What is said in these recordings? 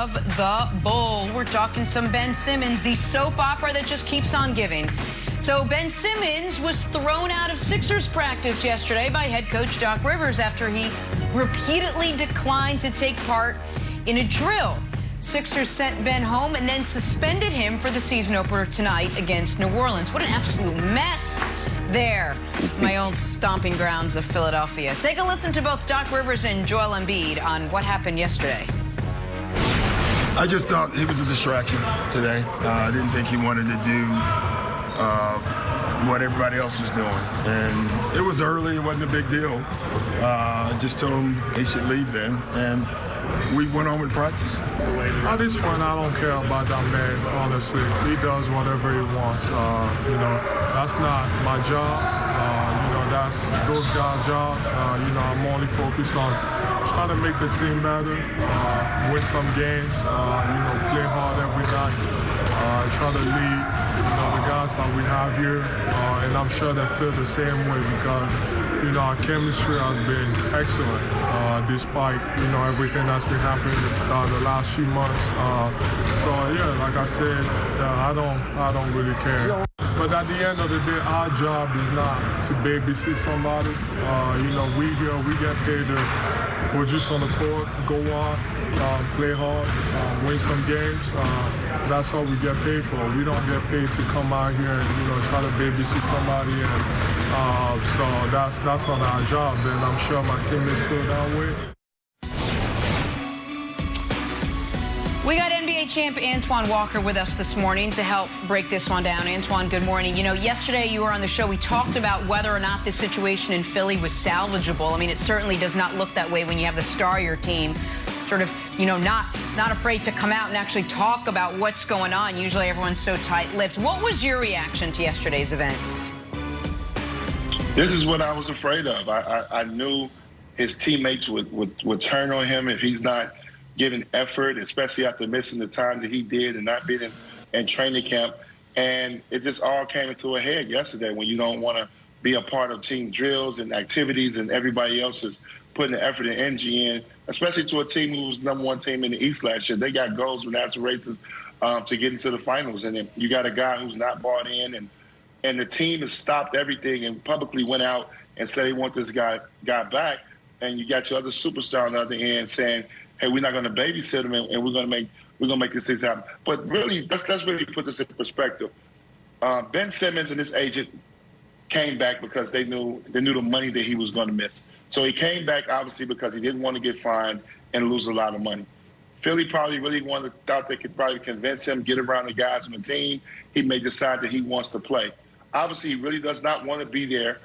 of the Bull. We're talking some Ben Simmons, the soap opera that just keeps on giving. So Ben Simmons was thrown out of Sixers practice yesterday by head coach Doc Rivers after he repeatedly declined to take part in a drill. Sixers sent Ben home and then suspended him for the season opener tonight against New Orleans. What an absolute mess there, my old stomping grounds of Philadelphia. Take a listen to both Doc Rivers and Joel Embiid on what happened yesterday. I just thought he was a distraction today. I didn't think he wanted to do what everybody else was doing. And it was early, it wasn't a big deal. I just told him he should leave then. And we went on with practice. At this point, I don't care about that man, honestly. He does whatever he wants. That's not my job. That's those guys' jobs. I'm only focused on trying to make the team better, win some games, play hard every night, try to lead, the guys that we have here. And I'm sure they feel the same way because, our chemistry has been excellent, despite, everything that's been happening the last few months. Like I said, I don't really care. But at the end of the day, our job is not to babysit somebody. We get paid to produce on the court, go on, play hard, win some games. That's all we get paid for. We don't get paid to come out here and try to babysit somebody. And so that's not our job. And I'm sure my teammates feel that way. We got NBA champ Antoine Walker with us this morning to help break this one down. Antoine, good morning. Yesterday you were on the show. We talked about whether or not this situation in Philly was salvageable. I mean, it certainly does not look that way when you have the star of your team sort of, not afraid to come out and actually talk about what's going on. Usually everyone's so tight-lipped. What was your reaction to yesterday's events? This is what I was afraid of. I knew his teammates would turn on him if he's not giving effort, especially after missing the time that he did and not being in training camp. And it just all came into a head yesterday when you don't want to be a part of team drills and activities and everybody else is putting the effort and energy in, especially to a team who was #1 team in the East last year. They got goals and aspirations to get into the finals. And then you got a guy who's not bought in and the team has stopped everything and publicly went out and said they want this guy back. And you got your other superstar on the other end saying, hey, we're not going to babysit him, and we're going to make this thing happen. But really, let's really put this in perspective. Ben Simmons and his agent came back because they knew the money that he was going to miss. So he came back obviously because he didn't want to get fined and lose a lot of money. Philly probably really thought they could probably convince him, get around the guys on the team. He may decide that he wants to play. Obviously, he really does not want to be there.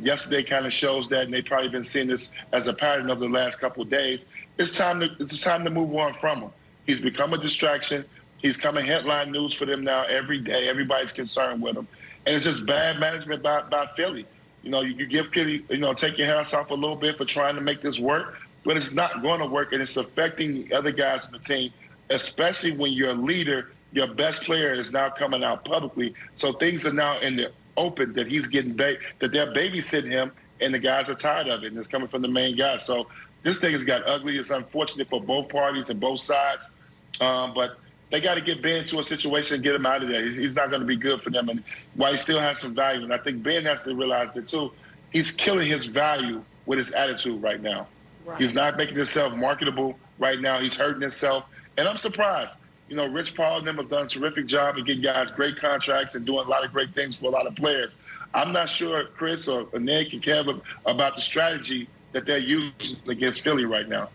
Yesterday kind of shows that, and they've probably been seeing this as a pattern of the last couple of days. It's time to move on from him. He's become a distraction. He's coming headline news for them now every day. Everybody's concerned with him. And it's just bad management by Philly. You give Philly, take your hands off a little bit for trying to make this work, but it's not going to work, and it's affecting the other guys on the team, especially when your leader, your best player, is now coming out publicly. So things are now in the open that he's getting that they're babysitting him, and the guys are tired of it, and it's coming from the main guy. So this thing has got ugly. It's unfortunate for both parties and both sides, but they got to get Ben to a situation and get him out of there. He's not going to be good for them, and while he still has some value, and I think Ben has to realize that too, he's killing his value with his attitude right now. Right. He's not making himself marketable right now. He's hurting himself, and I'm surprised. Rich Paul and them have done a terrific job of getting guys great contracts and doing a lot of great things for a lot of players. I'm not sure Chris or Nick and Kevin about the strategy that they're using against Philly right now.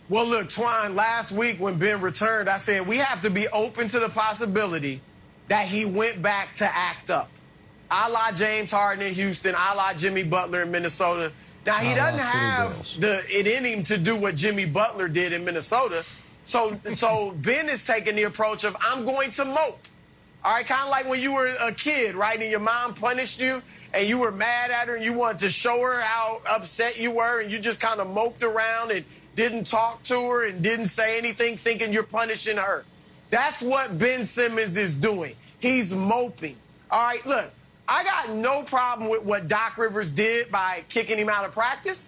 Well, look, Twine, last week when Ben returned, I said we have to be open to the possibility that he went back to act up. A la James Harden in Houston, a la Jimmy Butler in Minnesota. Now, he doesn't have it in him to do what Jimmy Butler did in Minnesota. So Ben is taking the approach of, I'm going to mope. All right, kind of like when you were a kid, right, and your mom punished you, and you were mad at her, and you wanted to show her how upset you were, and you just kind of moped around and didn't talk to her and didn't say anything, thinking you're punishing her. That's what Ben Simmons is doing. He's moping. All right, look, I got no problem with what Doc Rivers did by kicking him out of practice.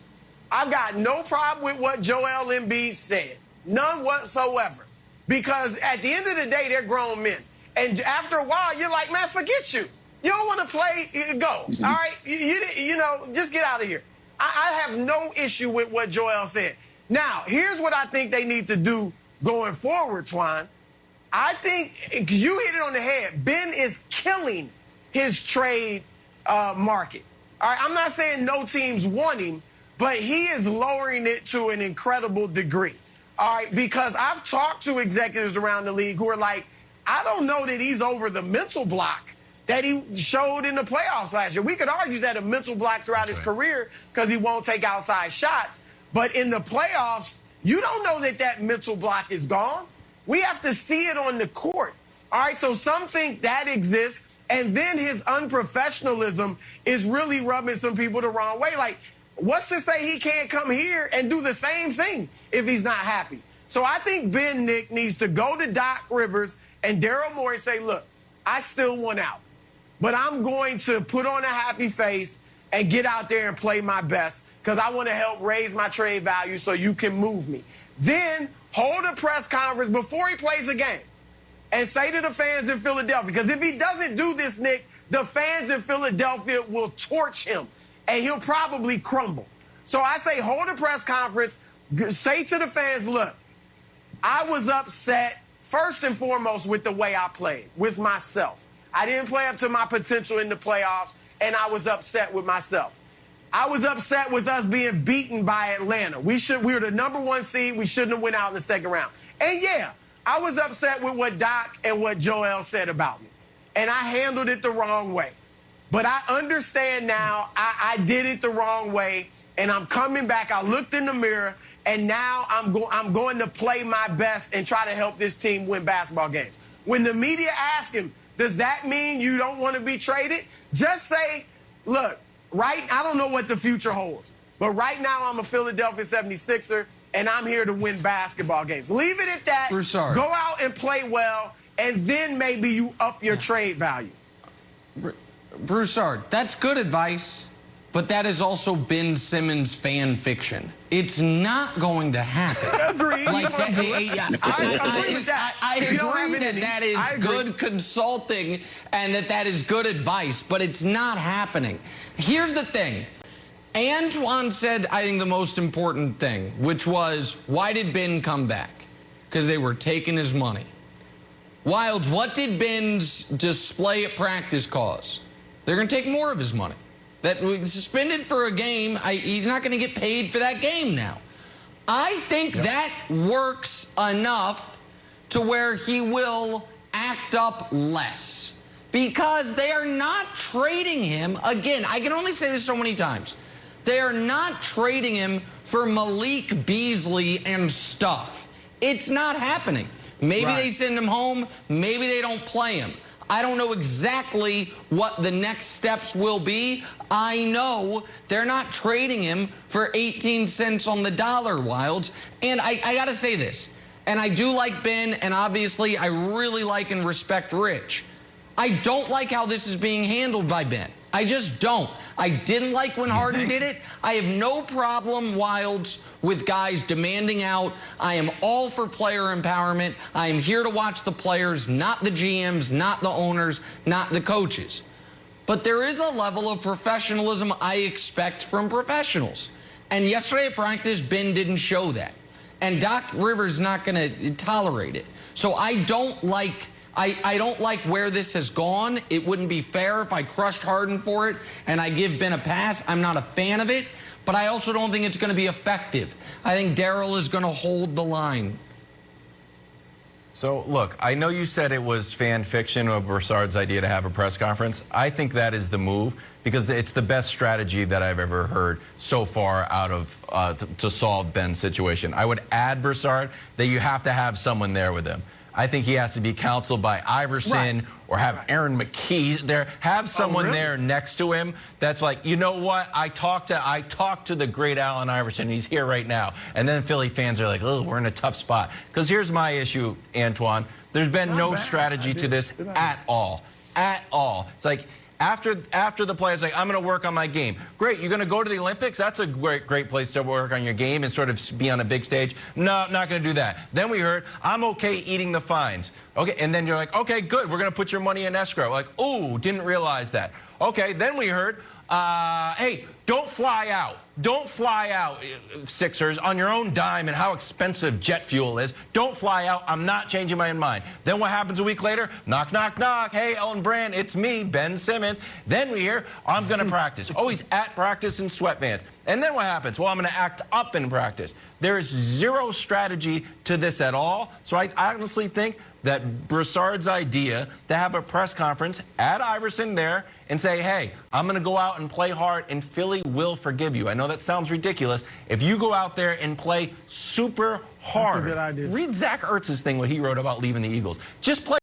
I've got no problem with what Joel Embiid said. None whatsoever. Because at the end of the day, they're grown men. And after a while, you're like, man, forget you. You don't want to play, go. All right? You know, just get out of here. I have no issue with what Joel said. Now, here's what I think they need to do going forward, Twine. I think you hit it on the head. Ben is killing his trade market. All right, I'm not saying no teams want him, but he is lowering it to an incredible degree. All right, because I've talked to executives around the league who are like, I don't know that he's over the mental block that he showed in the playoffs last year. We could argue he's had a mental block throughout his career because he won't take outside shots. But in the playoffs, you don't know that that mental block is gone. We have to see it on the court. All right, so some think that exists, and then his unprofessionalism is really rubbing some people the wrong way. Like, what's to say he can't come here and do the same thing if he's not happy? So I think Ben, Nick, needs to go to Doc Rivers and Daryl Morey and say, look, I still want out, but I'm going to put on a happy face and get out there and play my best because I want to help raise my trade value so you can move me. Then hold a press conference before he plays a game and say to the fans in Philadelphia, because if he doesn't do this, Nick, the fans in Philadelphia will torch him and he'll probably crumble. So I say hold a press conference, say to the fans, look, I was upset first and foremost with the way I played, with myself. I didn't play up to my potential in the playoffs, and I was upset with myself. I was upset with us being beaten by Atlanta. We were the #1 seed. We shouldn't have went out in the second round. And, yeah, I was upset with what Doc and what Joel said about me. And I handled it the wrong way. But I understand now I did it the wrong way, and I'm coming back. I looked in the mirror, and now I'm going to play my best and try to help this team win basketball games. When the media ask him, does that mean you don't want to be traded? Just say, look, Wright, I don't know what the future holds, but right now I'm a Philadelphia 76er, and I'm here to win basketball games. Leave it at that. Broussard. Go out and play well, and then maybe you up your trade value. Broussard, that's good advice, but that is also Ben Simmons fan fiction. It's not going to happen. Agreed. Like I agree with that. I agree that that is good consulting and that is good advice, but it's not happening. Here's the thing. Antoine said, I think, the most important thing, which was, why did Ben come back? Because they were taking his money. Wilds, what did Ben's display at practice cause? They're going to take more of his money. That we suspended for a game, he's not going to get paid for that game now. I think that works enough to where he will act up less. Because they are not trading him. Again, I can only say this so many times. They are not trading him for Malik Beasley and stuff. It's not happening. Maybe they send him home. Maybe they don't play him. I don't know exactly what the next steps will be. I know they're not trading him for 18 cents on the dollar, Wilds. And I got to say this, and I do like Ben, and obviously I really like and respect Rich. I don't like how this is being handled by Ben. I just don't. I didn't like when Harden did it. I have no problem, Wilds, with guys demanding out. I am all for player empowerment. I am here to watch the players, not the GMs, not the owners, not the coaches. But there is a level of professionalism I expect from professionals. And yesterday at practice, Ben didn't show that. And Doc Rivers not going to tolerate it. So I don't like where this has gone. It wouldn't be fair if I crushed Harden for it and I give Ben a pass. I'm not a fan of it, but I also don't think it's going to be effective. I think Daryl is going to hold the line. So, look, I know you said it was fan fiction of Broussard's idea to have a press conference. I think that is the move because it's the best strategy that I've ever heard so far out of to solve Ben's situation. I would add, Broussard, that you have to have someone there with him. I think he has to be counseled by Iverson or have Aaron McKee there. Have someone there next to him that's like, you know what? I talked to the great Allen Iverson. He's here right now. And then Philly fans are like, oh, we're in a tough spot. Because here's my issue, Antoine. There's been no strategy to this at all. At all. It's like After the player's like, I'm going to work on my game. Great, you're going to go to the Olympics? That's a great place to work on your game and sort of be on a big stage. No, not going to do that. Then we heard, I'm okay eating the fines. Okay, and then you're like, okay, good, we're going to put your money in escrow. Like, ooh, didn't realize that. Okay, then we heard, hey, don't fly out. Don't fly out, Sixers, on your own dime and how expensive jet fuel is. Don't fly out. I'm not changing my mind. Then what happens a week later? Knock, knock, knock. Hey, Elton Brand, it's me, Ben Simmons. Then we hear, I'm going to practice. Oh, he's at practice in sweatpants. And then what happens? Well, I'm going to act up in practice. There is zero strategy to this at all. So I honestly think that Broussard's idea to have a press conference at Iverson there and say, hey, I'm going to go out and play hard and Philly will forgive you. I know that sounds ridiculous. If you go out there and play super hard, that's a good idea. Read Zach Ertz's thing, what he wrote about leaving the Eagles. Just play